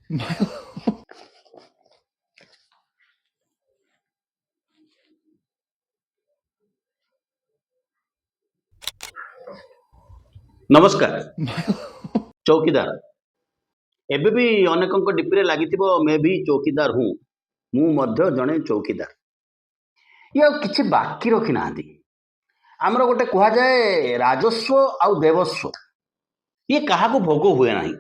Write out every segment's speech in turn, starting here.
ନମସ୍କାର। ଚୌକିଦାର ଏବେ ବି ଅନେକଙ୍କ ଡିପିରେ ଲାଗିଥିବ ମେ ବି ଚୌକିଦାର ହୁଁ, ମୁଁ ମଧ୍ୟ ଜଣେ ଚୌକିଦାର। ଇଏ ଆଉ କିଛି ବାକି ରଖିନାହାନ୍ତି। ଆମର ଗୋଟେ କୁହାଯାଏ ରାଜସ୍ୱ ଆଉ ଦେବସ୍ୱ, ଇଏ କାହାକୁ ଭୋଗ ହୁଏ ନାହିଁ।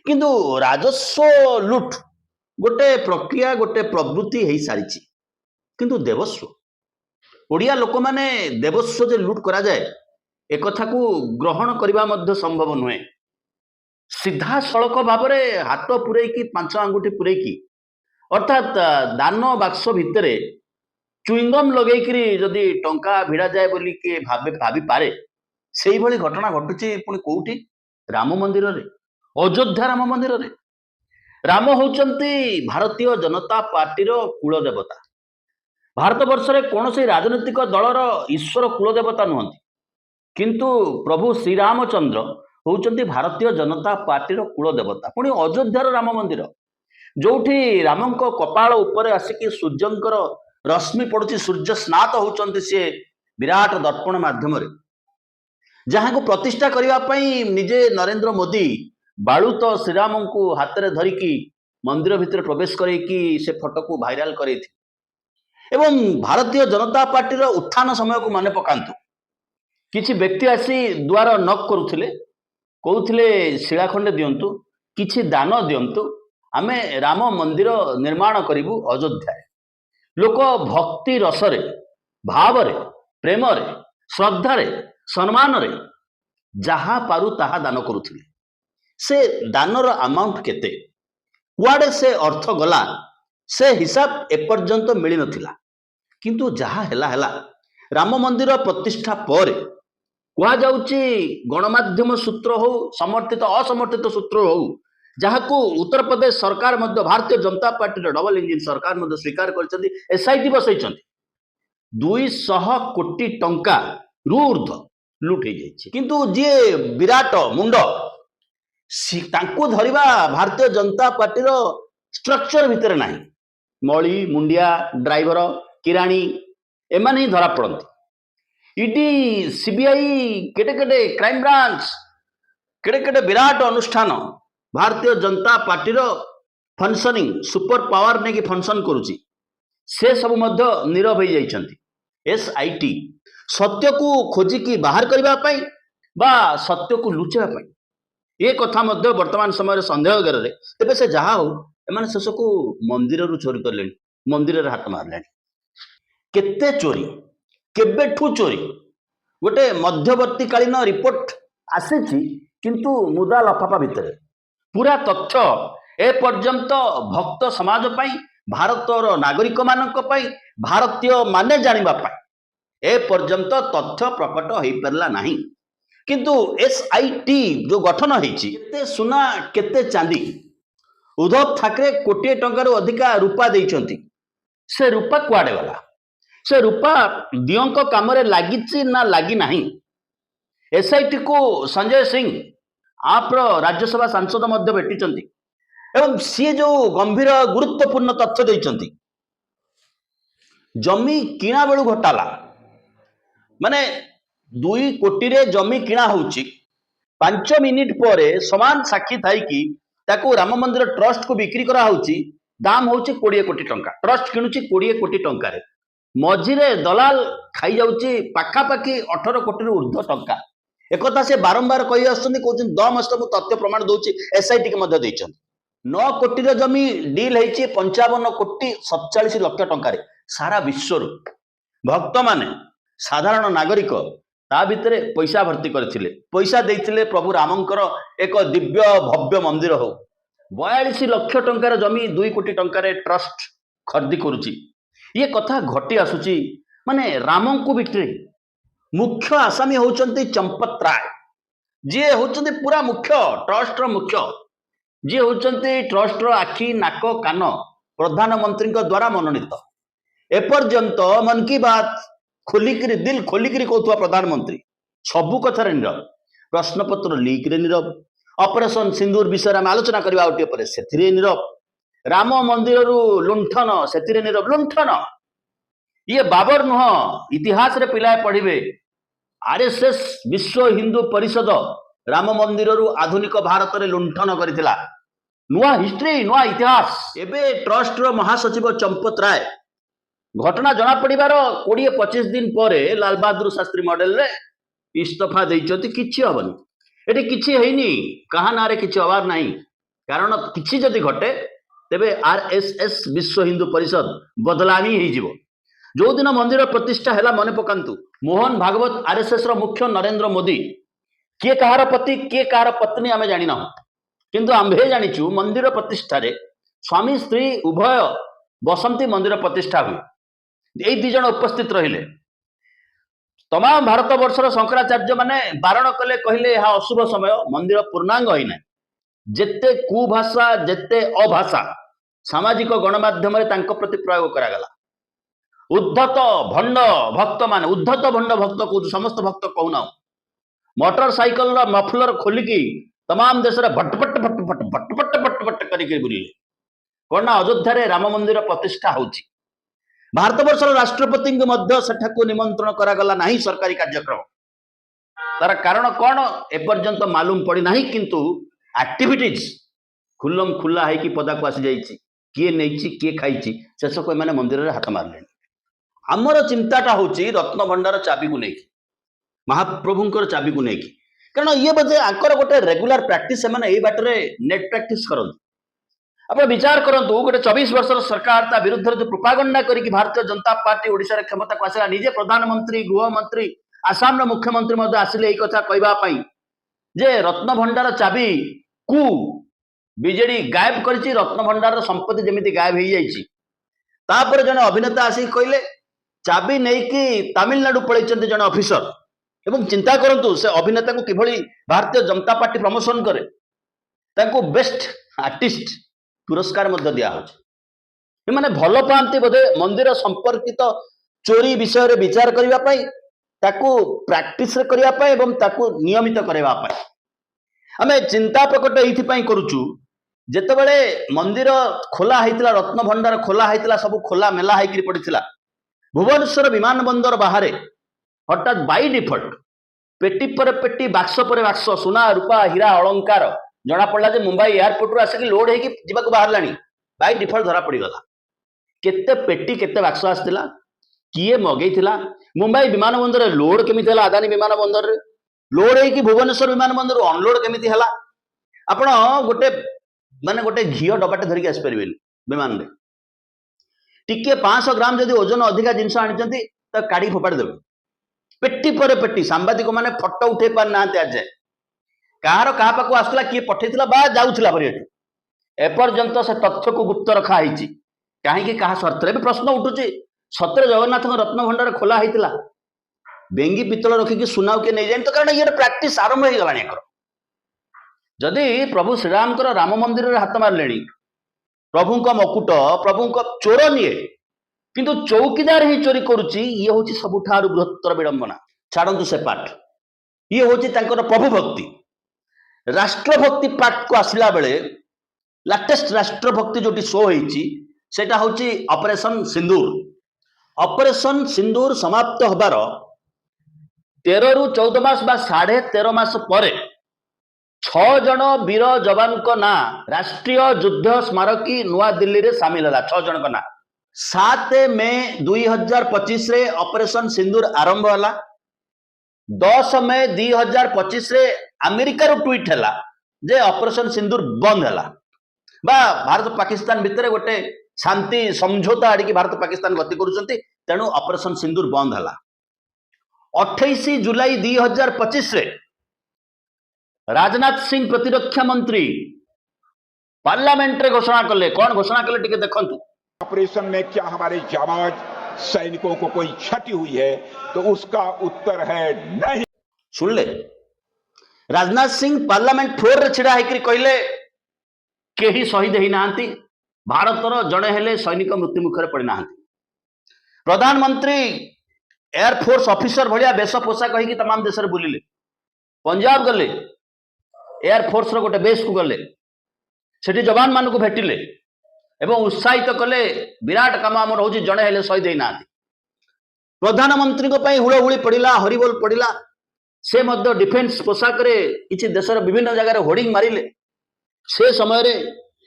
କିନ୍ତୁ ରାଜସ୍ୱ ଲୁଟ୍ ଗୋଟେ ପ୍ରକ୍ରିୟା, ଗୋଟେ ପ୍ରବୃତ୍ତି ହେଇସାରିଛି। କିନ୍ତୁ ଦେବସ୍ୱ, ଓଡ଼ିଆ ଲୋକମାନେ ଦେବସ୍ୱ ଯେ ଲୁଟ୍ କରାଯାଏ ଏକଥାକୁ ଗ୍ରହଣ କରିବା ମଧ୍ୟ ସମ୍ଭବ ନୁହେଁ। ସିଧାସଳଖ ଭାବରେ ହାତ ପୂରେଇକି, ପାଞ୍ଚ ଆଙ୍ଗୁଠି ପୂରେଇକି, ଅର୍ଥାତ୍ ଦାନ ବାକ୍ସ ଭିତରେ ଚୁଇଙ୍ଗମ୍ ଲଗେଇକିରି ଯଦି ଟଙ୍କା ଭିଡ଼ାଯାଏ ବୋଲି କିଏ ଭାବିପାରେ, ସେଇଭଳି ଘଟଣା ଘଟୁଛି ପୁଣି କୋଉଠି? ରାମ ମନ୍ଦିରରେ, ଅଯୋଧ୍ୟା ରାମ ମନ୍ଦିରରେ। ରାମ ହେଉଛନ୍ତି ଭାରତୀୟ ଜନତା ପାର୍ଟିର କୁଳ ଦେବତା। ଭାରତବର୍ଷରେ କୌଣସି ରାଜନୈତିକ ଦଳର ଈଶ୍ୱର କୁଳ ଦେବତା ନୁହନ୍ତି। କିନ୍ତୁ ପ୍ରଭୁ ଶ୍ରୀରାମଚନ୍ଦ୍ର ହେଉଛନ୍ତି ଭାରତୀୟ ଜନତା ପାର୍ଟିର କୁଳ ଦେବତା। ପୁଣି ଅଯୋଧ୍ୟାର ରାମ ମନ୍ଦିର, ଯୋଉଠି ରାମଙ୍କ କପାଳ ଉପରେ ଆସିକି ସୂର୍ଯ୍ୟଙ୍କର ରଶ୍ମି ପଡୁଛି, ସୂର୍ଯ୍ୟ ସ୍ନାତ ହେଉଛନ୍ତି ସେ ବିରାଟ ଦର୍ପଣ ମାଧ୍ୟମରେ, ଯାହାକୁ ପ୍ରତିଷ୍ଠା କରିବା ପାଇଁ ନିଜେ ନରେନ୍ଦ୍ର ମୋଦି ବାଳୁତ ଶ୍ରୀରାମଙ୍କୁ ହାତରେ ଧରିକି ମନ୍ଦିର ଭିତରେ ପ୍ରବେଶ କରେଇକି ସେ ଫଟୋକୁ ଭାଇରାଲ କରେଇଥିଲେ। ଏବଂ ଭାରତୀୟ ଜନତା ପାର୍ଟିର ଉତ୍ଥାନ ସମୟକୁ ମନେ ପକାନ୍ତୁ। କିଛି ବ୍ୟକ୍ତି ଆସି ଦୁଆର ନକ୍ କରୁଥିଲେ, କହୁଥିଲେ ଶିଳାଖଣ୍ଡେ ଦିଅନ୍ତୁ, କିଛି ଦାନ ଦିଅନ୍ତୁ, ଆମେ ରାମ ମନ୍ଦିର ନିର୍ମାଣ କରିବୁ ଅଯୋଧ୍ୟାରେ। ଲୋକ ଭକ୍ତି ରସରେ, ଭାବରେ, ପ୍ରେମରେ, ଶ୍ରଦ୍ଧାରେ, ସମ୍ମାନରେ ଯାହା ପାରୁ ତାହା ଦାନ କରୁଥିଲେ। ସେ ଦାନର ଆମାଉଣ୍ଟ କେତେ, କୁଆଡ଼େ ସେ ଅର୍ଥ ଗଲା, ସେ ହିସାବ ଏପର୍ଯ୍ୟନ୍ତ ମିଳିନଥିଲା। କିନ୍ତୁ ଯାହା ହେଲା ହେଲା। ରାମ ମନ୍ଦିର ପ୍ରତିଷ୍ଠା ପରେ କୁହାଯାଉଛି, ଗଣମାଧ୍ୟମ ସୂତ୍ର ହଉ, ସମର୍ଥିତ ଅସମର୍ଥିତ ସୂତ୍ର ହଉ, ଯାହାକୁ ଉତ୍ତରପ୍ରଦେଶ ସରକାର ମଧ୍ୟ, ଭାରତୀୟ ଜନତା ପାର୍ଟିର ଡବଲ ଇଞ୍ଜିନ ସରକାର ମଧ୍ୟ ସ୍ୱୀକାର କରିଛନ୍ତି, ଏସ୍ଆଇଟି ବସେଇଛନ୍ତି, 200 କୋଟି ଟଙ୍କାରୁ ଉର୍ଦ୍ଧ୍ୱ ଲୁଟ୍ ହେଇଯାଇଛି। କିନ୍ତୁ ଯିଏ ବିରାଟ ମୁଣ୍ଡ, ତାଙ୍କୁ ଧରିବା ଭାରତୀୟ ଜନତା ପାର୍ଟିର ଷ୍ଟ୍ରକ୍ଚର ଭିତରେ ନାହିଁ। ମଳି ମୁଣ୍ଡିଆ, ଡ୍ରାଇଭର, କିରାଣୀ, ଏମାନେ ହିଁ ଧରା ପଡ଼ନ୍ତି। ଇଡି, ସିବିଆଇ, କେଡ଼େ କେଡ଼େ କ୍ରାଇମବ୍ରାଞ୍ଚ, କେଡ଼େ କେଡ଼େ ବିରାଟ ଅନୁଷ୍ଠାନ ଭାରତୀୟ ଜନତା ପାର୍ଟିର ଫଙ୍କସନିଂ, ସୁପର ପାୱାର ନେଇକି ଫଙ୍କସନ କରୁଛି, ସେ ସବୁ ମଧ୍ୟ ନୀରବ ହେଇଯାଇଛନ୍ତି। ଏସ୍ଆଇଟି ସତ୍ୟକୁ ଖୋଜିକି ବାହାର କରିବା ପାଇଁ ବା ସତ୍ୟକୁ ଲୁଚାଇବା ପାଇଁ, ଏ କଥା ମଧ୍ୟ ବର୍ତ୍ତମାନ ସମୟରେ ସନ୍ଦେହରେ। ତେବେ ସେ ଯାହା ହଉ, ଏମାନେ ଶେଷକୁ ମନ୍ଦିରରୁ ଚୋରି କଲେଣି, ମନ୍ଦିରରେ ହାତ ମାରିଲେଣି। କେତେ ଚୋରି, କେବେଠୁ ଚୋରି, ଗୋଟେ ମଧ୍ୟବର୍ତ୍ତୀକାଳୀନ ରିପୋର୍ଟ ଆସିଛି, କିନ୍ତୁ ମୁଦା ଲଫାଫା ଭିତରେ ପୁରା ତଥ୍ୟ ଏପର୍ଯ୍ୟନ୍ତ ଭକ୍ତ ସମାଜ ପାଇଁ, ଭାରତର ନାଗରିକ ମାନଙ୍କ ପାଇଁ, ଭାରତୀୟ ମାନେ ଜାଣିବା ପାଇଁ ଏପର୍ଯ୍ୟନ୍ତ ତଥ୍ୟ ପ୍ରକଟ ହେଇପାରିଲା ନାହିଁ। କିନ୍ତୁ ଏସ୍ଆଇଟି ଯୋଉ ଗଠନ ହେଇଛି, କେତେ ସୁନା କେତେ ଚାନ୍ଦି, ଉଦ୍ଧବ ଠାକରେ କୋଟିଏ ଟଙ୍କାରୁ ଅଧିକା ରୂପା ଦେଇଛନ୍ତି, ସେ ରୂପା କୁଆଡ଼େ ଗଲା? ସେ ରୂପା ଦିଅଙ୍କ କାମରେ ଲାଗିଛି ନା ଲାଗି ନାହିଁ? ଏସ୍ଆଇଟି କୁ ସଞ୍ଜୟ ସିଂ ଆପ୍ର ରାଜ୍ୟସଭା ସାଂସଦ ମଧ୍ୟ ଭେଟିଛନ୍ତି ଏବଂ ସିଏ ଯୋଉ ଗମ୍ଭୀର ଗୁରୁତ୍ୱପୂର୍ଣ୍ଣ ତଥ୍ୟ ଦେଇଛନ୍ତି, ଜମି କିଣା ବେଳୁ ଘଟାଲା, ମାନେ 2 କୋଟିରେ ଜମି କିଣା ହଉଛି, 5 ମିନିଟ୍ ପରେ ସମାନ ସାକ୍ଷୀ ଥାଇକି ତାକୁ ରାମ ମନ୍ଦିର ଟ୍ରଷ୍ଟକୁ ବିକ୍ରି କରାହଉଛି, ଦାମ ହଉଛି 20 କୋଟି ଟଙ୍କା। ଟ୍ରଷ୍ଟ କିଣୁଛି 20 କୋଟି ଟଙ୍କାରେ, ମଝିରେ ଦଲାଲ ଖାଇଯାଉଛି ପାଖାପାଖି 18 କୋଟିରୁ ଉର୍ଦ୍ଧ୍ୱ ଟଙ୍କା। एकथा से बारंबार कही आसुଛନ୍ତି, କହୁଛନ୍ତି ଦମ ଅସ୍ତ, ମୁଁ ତଥ୍ୟ ପ୍ରମାଣ ଦଉଛି, ଏସ୍ଆଇଟି କୁ ମଧ୍ୟ ଦେଇଛନ୍ତି। 9 କୋଟିର ଜମି ଡିଲ୍ ହେଇଛି 55 କୋଟି 47 ଲକ୍ଷ ଟଙ୍କାରେ। ସାରା ବିଶ୍ୱରୁ ଭକ୍ତମାନେ, ସାଧାରଣ ନାଗରିକ ତା ଭିତରେ ପଇସା ଭର୍ତ୍ତି କରିଥିଲେ, ପଇସା ଦେଇଥିଲେ ପ୍ରଭୁ ରାମଙ୍କର ଏକ ଦିବ୍ୟ ଭବ୍ୟ ମନ୍ଦିର ହଉ। 42 ଲକ୍ଷ ଟଙ୍କାର ଜମି 2 କୋଟି ଟଙ୍କାରେ ଟ୍ରଷ୍ଟ ଖରିଦି କରୁଛି। ये କଥା ଘଟି ଆସୁଛି, ମାନେ ରାମଙ୍କୁ ବିକ୍ରି। मुख्य आसामी होचंती चंपत राय, जी होचंती पूरा मुख्य ट्रस्ट रो मुख्य, जी होचंती ट्रस्ट रो आखि नाक कान, प्रधानमंत्री द्वारा मनोनीत। एपर्यंत मन की बात खोलिकी दिल खोलिकी कहथुआ प्रधानमंत्री सबु कथार नीरव, प्रश्नपत्र लीक रे नीरव, ऑपरेशन सिंदूर विषय आम आलोचना करवा गोटे पर से नीरव राम मंदिर लुंठन से नीरव लुंठन ये बाबर नुह इतिहास रे पिलाए पढ़िबे आरएसएस विश्व हिंदू परिषद राम मंदिर आधुनिक भारत में लुंठन करथिला नुआ हिस्ट्री नुआ इतिहास एबे ट्रस्ट रो महासचिव चंपत राय घटना जना पड़िबार 20-25 दिन पर लाल बहादुर शास्त्री मॉडल रे इस्तीफा देइचोती किछि हबनी एटी किछि हेइनी कहा नारे किछि हबार नाही कारण किछि जदि घटे तेबे आरएसएस विश्व हिंदू परिषद बदलामी हेइ जिवो जो दिन मंदिर प्रतिष्ठा है मन पकांतु मोहन भागवत आरएसएस रो मुख्य नरेंद्र मोदी किए कहार पति किए कहार पत्नी आमे जानिना किंतु आम्भे जानिचु मंदिर प्रतिष्ठा रे स्वामी स्त्री उभय बसंती मंदिर प्रतिष्ठा हुए यही दी जन उपस्थित रहिले तमाम भारत वर्षर शंकराचार्य माने बारण कले कहले यह अशुभ समय मंदिर पूर्णांग होई ना जेते कुभाषा जेते अभाषा सामाजिक गणमाध्यम तांको प्रति प्रयोग करागला उद्धत भंड भक्त मान उद्धत भंड भक्त को समस्त भक्त कहूना मोटरसाइकल मफलर खोलिकी तमाम देश भटपट भटपट भटपट भटपट करके बुले कौन ना अयोध्या राम मंदिर प्रतिष्ठा होची भारत वर्षर राष्ट्रपति सेठाकू निमंत्रण करागला नहीं सरकारी कार्यक्रम तार कारण कौन एपर्यंत मालूम पड़ी नहीं किंतु एक्टिविटीज खुल्लम खुल्ला है कि पदा को आसी जाइए किए नहीं किए खाई शेष को मैंने मंदिर में हाथ मारे आमर चिंताटा हूँ रत्न भंडार चाबी को लेकिन महाप्रभुंर चाबी को लेकिन कारण ये बोधे आंकर गोटे रेगुलर प्रैक्टिस से बाटर नेट प्रैक्टिस करते आप विचार करूँ गोटे 24 वर्षर सरकार ता विरुद्ध जो प्रोपागंडा करके भारतीय जनता पार्टी ओडिशा क्षमता को आसला निजे प्रधानमंत्री गृहमंत्री आसाम मुख्यमंत्री आसिले यही कथा कहवाई जे रत्न भंडार चाबी कु बीजेडी गायब कर रत्न भंडार संपत्ति जमी गायब हो जापर जन अभिनेता आसिक कहले चाबी नहीं कि तमिलनाडु पलैंट जन ऑफिसर एवं चिंता करंतु से अभिनेता को किभली भारतीय जनता पार्टी प्रमोशन करे ताको बेस्ट आर्टिस्ट पुरस्कार मध्य दिया होचे माने भल पांती बोधे मंदिर संपर्कित चोरी विषय रे विचार करिवा पई ताको प्रैक्टिस रे करिवा पई एवं ताको नियमित करवा पई आमे चिंता प्रकट एथि पई करूचु जेतेबेले मंदिर खोला हैतिला रत्न भंडार खोला हैतिला सब खोला मेला हैकरी पड़िथिला भुवनेश्वर विमान बंदर बाहर हठात बाई डिफल्ट पेटी पर पेटी बाक्स पर बाक्स सुना रूपा हीरा अलंकार जना पड़ा जे मुंबई एयरपोर्ट रू आसिक लोड होगी जीवाक बाहर बाई डिफल्ट धरा पड़गला केते पेटी केते बाक्स आसला किए मगेला मुंबई विमान बंदर लोड केमी अदानी विमान बंदर लोड होगी भुवनेश्वर विमान बंदर अनलोड केमी आपण गोटे माने गोटे घी डबाटे धरिक आसपारे विमान में टिके 500 ग्राम जदि ओजन अधिका जिनस आनी काढ़ी फोपाड़ी देवे पेटी पर पेटी सांबादिक मैंने फटो उठे पार ना आज जाए कहार क्या पाक आसला किए पठेला बा जाऊला एपर्यंत से तथ्य को गुप्त रखाई कहीं क्या स्वार्थ प्रश्न उठुचे सतरे जगन्नाथ रत्न भंडार खोला होता बेंगी पितल रखिकी सुनाव किए नहीं जाए तो कारण ये प्रैक्टिस आरंभ हो गला जदि प्रभु श्रीराम राम मंदिर में हाथ मारे प्रभु मकुट प्रभु चोर निए किंतु चौकीदार ही चोरी करुच्ची ये हूँ सबुठार बृहत्तर विडंबना छाड़ू से पाठ ये हूँ प्रभु भक्ति राष्ट्रभक्ति पाठ को आसला बेले लाटेस्ट राष्ट्रभक्ति जो शो होता हूँ ऑपरेशन सिंदूर समाप्त होबार 13 ରୁ 14 मास बा 13.5 मास पर 6 जन वीर जवान को ना राष्ट्रीय युद्ध स्मारकी नुआ दिल्ली रे सामिल है 6 जन को ना 7 मई 2025 रे ऑपरेशन सिंदूर आरंभ है 10 मई 2025 रे अमेरिका रो ट्वीट है जे ऑपरेशन सिंदूर बंद है बा भारत पाकिस्तान भितर गोटे शांति समझौता आड़िकी भारत पाकिस्तान गति करुँच तेणु ऑपरेशन सिंदूर बंद है 28 जुलाई 2025 रे राजनाथ सिंह प्रतिरक्षा मंत्री पार्लियामेंट रे घोषणा कले कौन घोषणा कले टिके देखंतु ऑपरेशन में क्या हमारे जाबाज सैनिकों को कोई क्षति हुई है तो उसका उत्तर है नहीं। सुन ले राजनाथ सिंह पार्लियामेंट फ्लोर रे छिड़ा हैकरी कहले केही शहीद हेई नांती भारतर जड़े हेले सैनिक मृत्यु मुखरे पड़ी नांती प्रधानमंत्री एयरफोर्स ऑफिसर भलिया बेश पोशाक कहीकि तमाम देश में बुलिले पंजाब गले एयरफोर्स गोटे बेस को गले सेठी जवान मान को भेटिले एवं उत्साहित कले विराट काम आमर हूँ जड़े हेले शहीद होना प्रधानमंत्री हुड़हुड़ी पड़ा हरिबोल पड़ा से मध्य डिफेन्स पोशाक किसी देशर विभिन्न जगह होर्डिंग मारिले से समय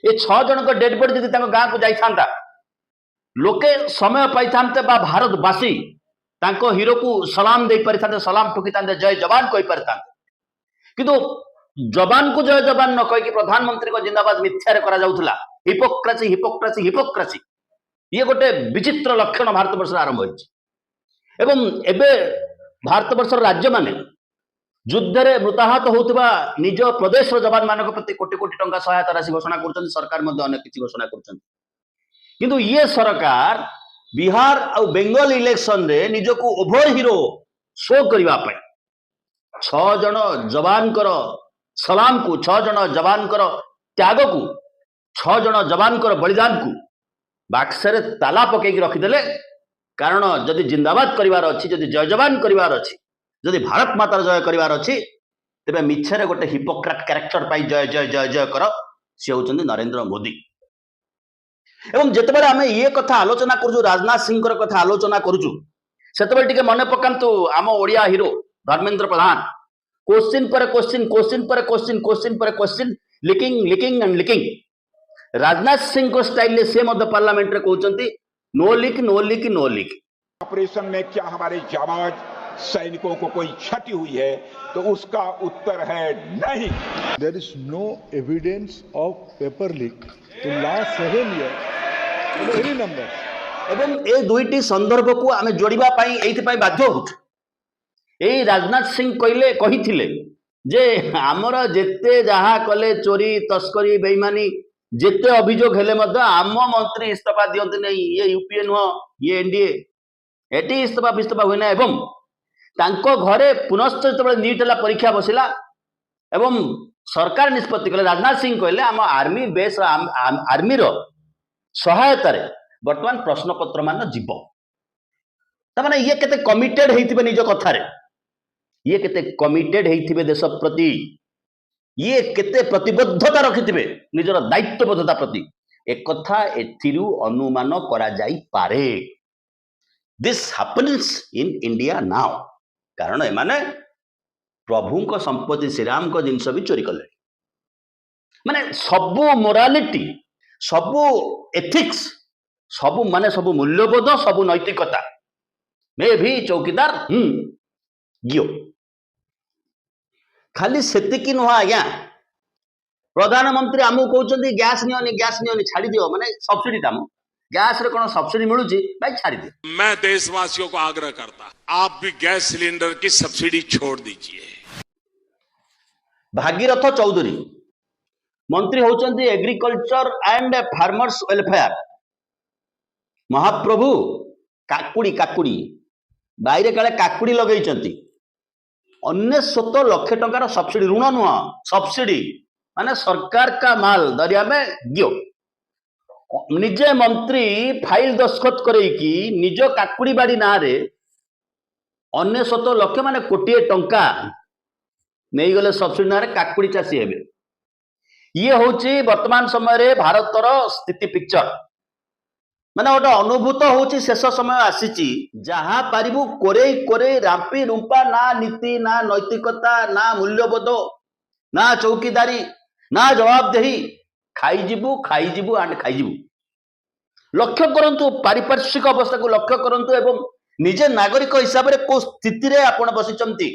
ये 6 जन डेड बॉडी जदि गाँ को जाता लोके समय पाई भारतवासी हीरो को सलाम दे पारि सलाम ठुकी था जय जवान कही पारि किंतु जवान को जय जवान न कहीकि प्रधानमंत्री को जिंदाबाद मिथ्या करा जाउथला हिपोक्रेसी हिपोक्रेसी हिपोक्रेसी ये गोटे विचित्र लक्षण भारत वर्ष आरंभ होइछि एवं एबे भारत वर्ष राज्य माने युद्ध रे मृताहत होउतबा निज प्रदेश जवान मानक प्रति कोटी कोटी टंका सहायता राशि घोषणा करछन सरकार मध्ये अनेक किछि घोषणा करछन किंतु ये सरकार बिहार और बेंगल इलेक्शन रे निजको ओभर हीरो शो करबा पय 6 जन जवान कर सलाम को 6 जन जवान कर त्याग को 6 जन जवान कर बलिदान को बाक्सरे ताला पकई रखिदेले कारण जदि जिंदाबाद करिवार अछि जदि जय जवान करिवार अछि जदि भारत मातार जय करिवार अछि तेबे मिछरे गोटे हिपोक्रेट कैरेक्टर पाई जय जय जय जय कर से होचंदी नरेंद्र मोदी एवं जेतेबेले आमे ये कथा आलोचना करूछु राजनाथ सिंह कथा आलोचना करूछु सेतेबेले टिके मने पकांतु आम ओडिया हीरो धर्मेंद्र प्रधान क्वेश्चन पर क्वेश्चन क्वेश्चन पर क्वेश्चन क्वेश्चन पर question leaking leaking and leaking Rajnath Singh को स्टाइल ले से मध्य पार्लियामेंट रे कहउचंती no leak no leak no leak operation में क्या हमारे जाबाज सैनिकों को कोई क्षति हुई है तो उसका उत्तर है नहीं। There is no evidence of paper leak in last 7 years in any number. एवं ए दुईटी संदर्भ को आमे जोड़िबा पाई एथि पाई बाध्य होत एई राजनाथ सिंह कहले कहिथिले जे हमर जेते जहा कले चोरी तस्करी बेईमानी जेते अभियोग हेले मध्य आम मंत्री इस्तीफा दियंत नै ये यूपीए नुह ये एनडीए एटी इस्तीफा हुए ना एवं तांको घरे पुनश्च जो नीट है परीक्षा बसिला एवं सरकार निष्पत्ति कले राजनाथ सिंह कहले आम आर्मी बेस आर्मी रो सहायता बर्तमान प्रश्नपत्र मान जीव तमाने ये केते कमिटेड हेतिबे निज कथा रे ये केते कमिटेड हेतिबे देश प्रति ये केते प्रतिबद्धता रखिथिबे निजर दायित्वबद्धता प्रति एक कथा एथिरु अनुमान करा जाई पारे this happens in India now कारण एमाने प्रभु को संपत्ति श्रीराम को जिनस भी चोरी कले माने सबु मोरालिटी सबु एथिक्स सबु माने सबु मूल्यबोध सबु नैतिकता मैं भी चौकीदार गियो खाली सेतिकी नुह आज्ञा प्रधानमंत्री आमको कहते गैस नियोनी छाड़ी दियो माने सब्सिडी दाम गैस रे कोन सब्सिडी मिलुची भाई छाड़ी दियो। मैं देशवासियों को आग्रह करता आप भी गैस सिलेंडर की सब्सिडी छोड़ दीजिए। भागीरथ चौधरी मंत्री होचंदी एग्रीकल्चर एंड फार्मर्स वेलफेयर महाप्रभु काकुड़ी काकुड़ी बाहर काले काकुड़ी लगेइचंती 19 लाख टंकार सब्सिडी ऋण नुह सब्सिडी माने सरकार का माल दरिया में गियो निजे मंत्री फाइल दस्खत करैकी निज काकुड़ी बाड़ी ना रे 19 लाख माने कोटी टंका नहीं गले सब्सिडी ना रे काकुड़ी चाषी हेबे ये होची वर्तमान समय रे भारतर स्थिति पिक्चर माने गोटे अनुभूत होची शेष समय आसीची जहा पारिबु कोरे कोरे रांपी रुंपा ना नीति ना नैतिकता ना मूल्यबोध ना चौकीदारी ना जवाबदेही खाइजिबु एंड खाइजिबु लक्ष्य करंतु पारिपार्श्विक अवस्था को लक्ष्य करंतु एवं निजे नागरिक हिसाब रे को स्थिति रे आपण बसिचंती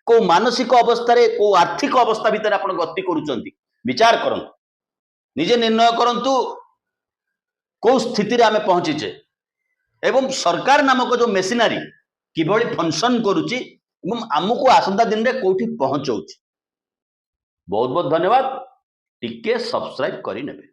को मानसिक अवस्था रे को आर्थिक अवस्था भीतर आपण गति करूचंती विचार करंतु निजे निर्णय करंतु को स्थिति रे आमे पहुंचीचे एवं सरकार नामक जो मेसिनरी किभଳି फंक्शन करूची एवं आमको आसंता दिन रे कोठी पहुंचौची बहुत बहुत धन्यवाद टिके सब्सक्राइब करी नेबे।